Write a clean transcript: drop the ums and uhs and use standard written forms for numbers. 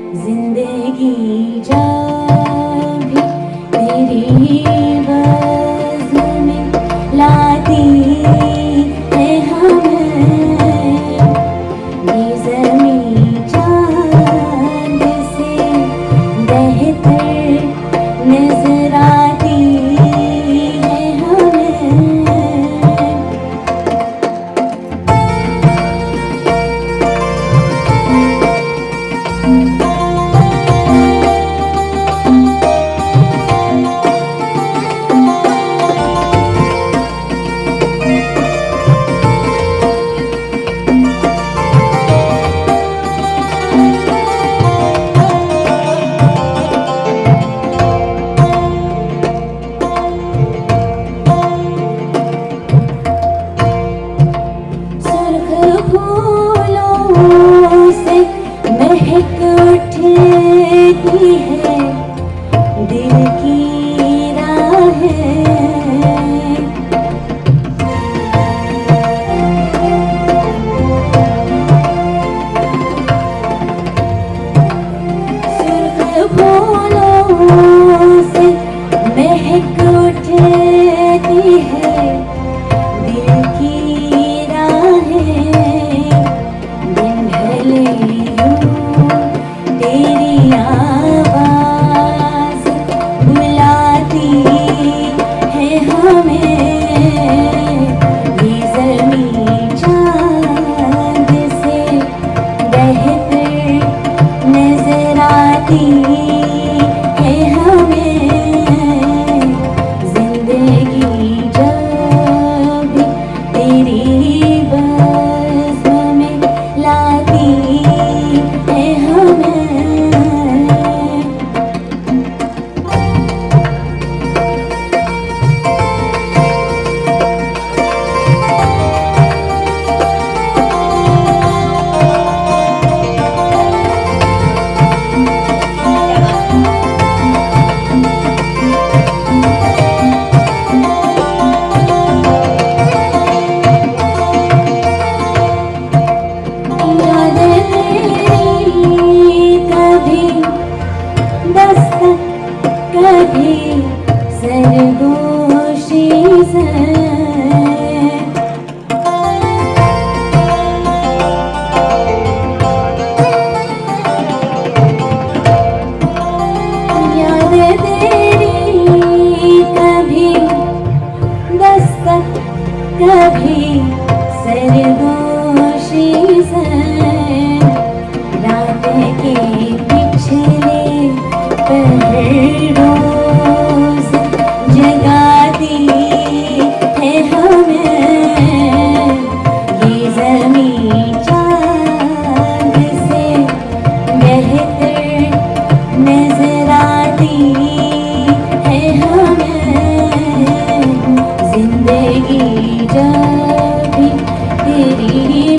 जिंदगी जब भी तेरी बज़्म में लाती है हमें, ये ज़मीं चाँद से बेहतर नज़र आती है हमें। महक उठती है दिल की राहें, सुर्ख फूलों से महक उठती है दिल की राहें। दिन ढले तेरी आवाज़ बुलाती है हमें, ये ज़मीं चाँद से बेहतर नज़र आती है हमें। जिंदगी जब भी तेरी बज़्म में लाती है हमें। कभी सरगोशी से याद तेरी, कभी दस्तक कभी सरगोशी से, रात के पिछले पहरों से जगाती है हमें, ये ज़मीं चाँद से बेहतर नज़र आती है हमें। जिंदगी जब भी तेरी